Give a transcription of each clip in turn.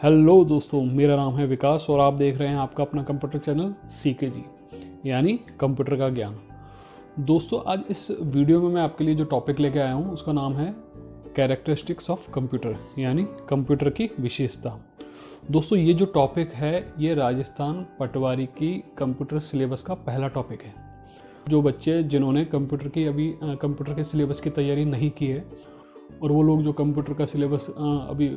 Hello दोस्तों, मेरा नाम है विकास और आप देख रहे हैं आपका अपना कंप्यूटर चैनल CKG यानी कंप्यूटर का ज्ञान। दोस्तों, आज इस वीडियो में मैं आपके लिए जो टॉपिक लेके आया हूँ उसका नाम है कैरेक्टरिस्टिक्स ऑफ कंप्यूटर यानी कंप्यूटर की विशेषता। दोस्तों, ये जो टॉपिक है ये राजस्थान पटवारी की कंप्यूटर सिलेबस का पहला टॉपिक है। जो बच्चे जिन्होंने कंप्यूटर के सिलेबस की तैयारी नहीं की है और वो लोग जो कंप्यूटर का सिलेबस अभी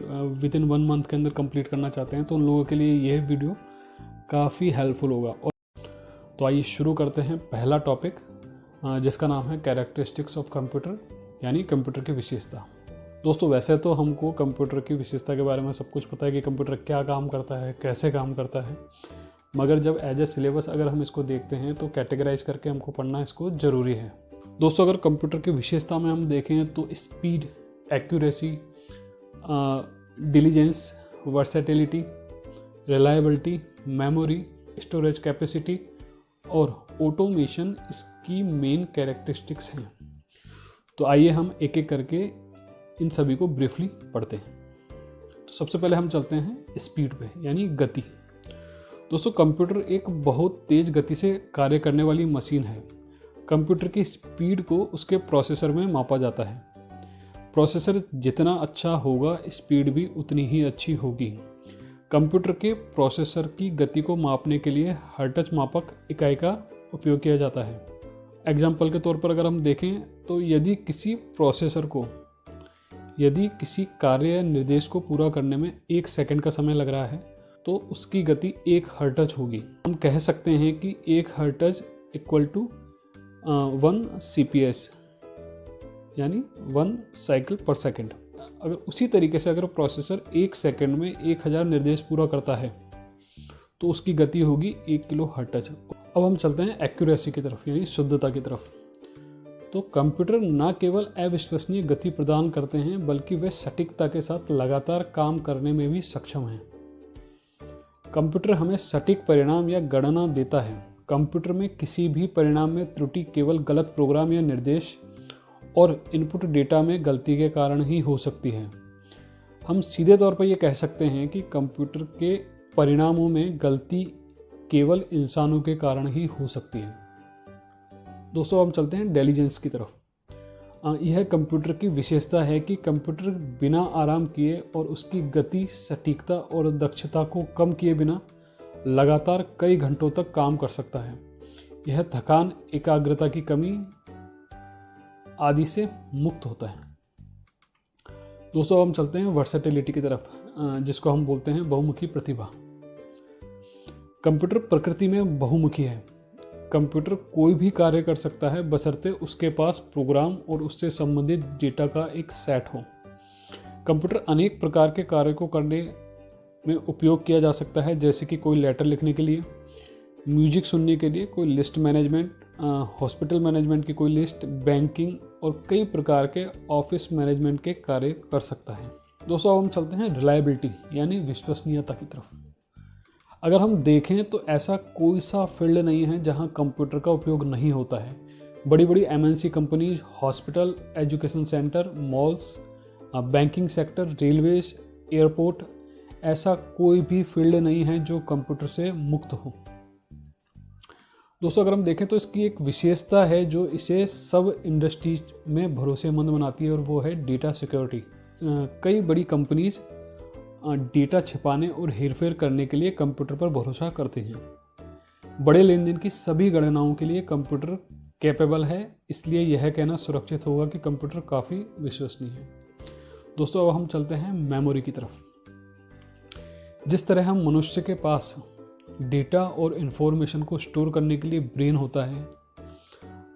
विद इन 1 मंथ के अंदर कंप्लीट करना चाहते हैं तो उन लोगों के लिए यह वीडियो काफ़ी हेल्पफुल होगा। और तो आइए शुरू करते हैं पहला टॉपिक जिसका नाम है कैरेक्टरिस्टिक्स ऑफ कंप्यूटर यानी कंप्यूटर की विशेषता। दोस्तों, वैसे तो हमको कंप्यूटर की विशेषता के बारे में सब कुछ पता है कि कंप्यूटर क्या काम करता है, कैसे काम करता है, मगर जब एज ए सिलेबस अगर हम इसको देखते हैं तो कैटेगराइज करके हमको पढ़ना इसको ज़रूरी है। दोस्तों, अगर कंप्यूटर की विशेषता में हम देखें तो speed, accuracy, diligence, versatility, reliability, memory, storage capacity और ऑटोमेशन इसकी मेन कैरेक्टरिस्टिक्स हैं। तो आइए हम एक एक करके इन सभी को ब्रीफली पढ़ते हैं। तो सबसे पहले हम चलते हैं स्पीड पे यानी गति। दोस्तों, कंप्यूटर एक बहुत तेज गति से कार्य करने वाली मशीन है। कंप्यूटर की स्पीड को उसके प्रोसेसर में मापा जाता है। प्रोसेसर जितना अच्छा होगा स्पीड भी उतनी ही अच्छी होगी। कंप्यूटर के प्रोसेसर की गति को मापने के लिए हर्ट्ज मापक इकाई का उपयोग किया जाता है। एग्जाम्पल के तौर पर अगर हम देखें तो यदि किसी कार्य निर्देश को पूरा करने में 1 सेकंड का समय लग रहा है तो उसकी गति 1 हर्ट्ज होगी। हम कह सकते हैं कि 1 हर्ट्ज इक्वल टू 1 CPS यानी 1 साइकिल पर सेकंड। अगर उसी तरीके से अगर प्रोसेसर 1 सेकंड में 1000 निर्देश पूरा करता है तो उसकी गति होगी 1 किलो हर्ट्ज। अब हम चलते हैं एक्यूरेसी की तरफ यानी शुद्धता की तरफ। तो कंप्यूटर न केवल अविश्वसनीय गति प्रदान करते हैं बल्कि वे सटीकता के साथ लगातार काम करने में भी सक्षम हैं। कंप्यूटर हमें सटीक परिणाम या गणना देता है। कंप्यूटर में किसी भी परिणाम में त्रुटि केवल गलत प्रोग्राम या निर्देश और इनपुट डेटा में गलती के कारण ही हो सकती है। हम सीधे तौर पर यह कह सकते हैं कि कंप्यूटर के परिणामों में गलती केवल इंसानों के कारण ही हो सकती है। दोस्तों, हम चलते हैं इंटेलिजेंस की तरफ। यह कंप्यूटर की विशेषता है कि कंप्यूटर बिना आराम किए और उसकी गति, सटीकता और दक्षता को कम किए बिना लगातार कई घंटों तक काम कर सकता है। यह थकान, एकाग्रता की कमी आदि से मुक्त होता है। दोस्तों, हम चलते हैं वर्सेटिलिटी की तरफ जिसको हम बोलते हैं बहुमुखी प्रतिभा। कंप्यूटर प्रकृति में बहुमुखी है। कंप्यूटर कोई भी कार्य कर सकता है बशर्ते उसके पास प्रोग्राम और उससे संबंधित डेटा का एक सेट हो। कंप्यूटर अनेक प्रकार के कार्य को करने में उपयोग किया जा सकता है, जैसे कि कोई लेटर लिखने के लिए, म्यूजिक सुनने के लिए, कोई लिस्ट मैनेजमेंट, हॉस्पिटल मैनेजमेंट की कोई लिस्ट, बैंकिंग और कई प्रकार के ऑफिस मैनेजमेंट के कार्य कर सकता है। दोस्तों, अब हम चलते हैं रिलायबिलिटी यानी विश्वसनीयता की तरफ। अगर हम देखें तो ऐसा कोई सा फील्ड नहीं है जहां कंप्यूटर का उपयोग नहीं होता है। बड़ी बड़ी MNC companies, hospital, education centre, malls, banking sector, railways, airport, ऐसा कोई भी फील्ड नहीं है जो कंप्यूटर से मुक्त हो। दोस्तों, अगर हम देखें तो इसकी एक विशेषता है जो इसे सब इंडस्ट्रीज में भरोसेमंद बनाती है और वो है डेटा सिक्योरिटी। कई बड़ी कंपनीज डेटा छिपाने और हेरफेर करने के लिए कंप्यूटर पर भरोसा करते हैं। बड़े लेन देन की सभी गणनाओं के लिए कंप्यूटर कैपेबल है, इसलिए यह कहना सुरक्षित होगा कि कंप्यूटर काफ़ी विश्वसनीय है। दोस्तों, अब हम चलते हैं मेमोरी की तरफ। जिस तरह हम मनुष्य के पास डेटा और इन्फॉर्मेशन को स्टोर करने के लिए ब्रेन होता है,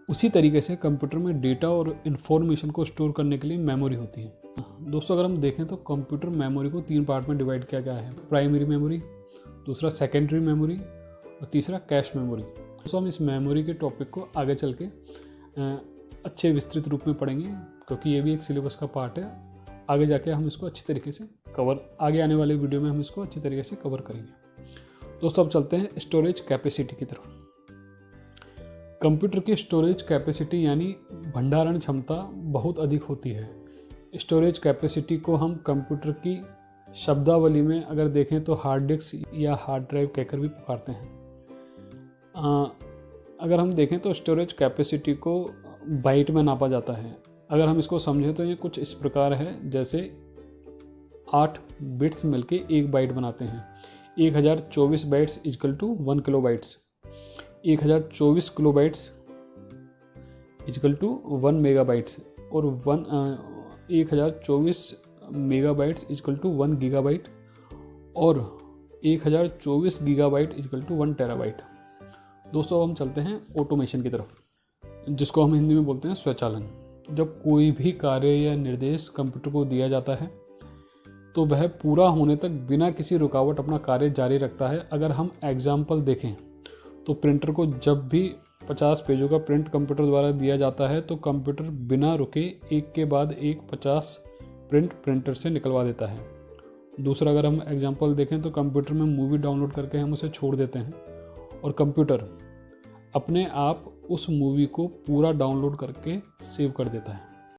उसी तरीके से कंप्यूटर में डेटा और इन्फॉर्मेशन को स्टोर करने के लिए मेमोरी होती है। दोस्तों, अगर हम देखें तो कंप्यूटर मेमोरी को 3 पार्ट में डिवाइड किया गया है। प्राइमरी मेमोरी, दूसरा सेकेंडरी मेमोरी और तीसरा कैश मेमोरी। दोस्तों, हम इस मेमोरी के टॉपिक को आगे चल के अच्छे विस्तृत रूप में पढ़ेंगे क्योंकि ये भी एक सिलेबस का पार्ट है। आगे जाके हम इसको अच्छी तरीके से आगे आने वाले वीडियो में हम इसको अच्छी तरीके से कवर करेंगे। दोस्तों, अब चलते हैं स्टोरेज कैपेसिटी की तरफ। कंप्यूटर की स्टोरेज कैपेसिटी यानी भंडारण क्षमता बहुत अधिक होती है। स्टोरेज कैपेसिटी को हम कंप्यूटर की शब्दावली में अगर देखें तो हार्ड डिस्क या हार्ड ड्राइव कहकर भी पुकारते हैं। अगर हम देखें तो स्टोरेज कैपेसिटी को बाइट में नापा जाता है। अगर हम इसको समझें तो ये कुछ इस प्रकार है, जैसे 8 बिट्स मिलके 1 बाइट बनाते हैं। 1024 bytes equal to 1 kilobytes, 1024 kilobytes equal to 1 megabytes, और 1024 मेगाबाइट्स इक्वल टू 1 गीगाबाइट, और 1024 गीगाबाइट इक्वल टू 1 टेराबाइट। दोस्तों हम चलते हैं ऑटोमेशन की तरफ, जिसको हम हिंदी में बोलते हैं स्वचालन। जब कोई भी कार्य या निर्देश कंप्यूटर को दिया जाता है तो वह पूरा होने तक बिना किसी रुकावट अपना कार्य जारी रखता है। अगर हम एग्जाम्पल देखें तो प्रिंटर को जब भी 50 पेजों का प्रिंट कंप्यूटर द्वारा दिया जाता है तो कंप्यूटर बिना रुके एक के बाद एक 50 प्रिंट प्रिंटर से निकलवा देता है। दूसरा अगर हम एग्जाम्पल देखें तो कंप्यूटर में मूवी डाउनलोड करके हम उसे छोड़ देते हैं और कंप्यूटर अपने आप उस मूवी को पूरा डाउनलोड करके सेव कर देता है।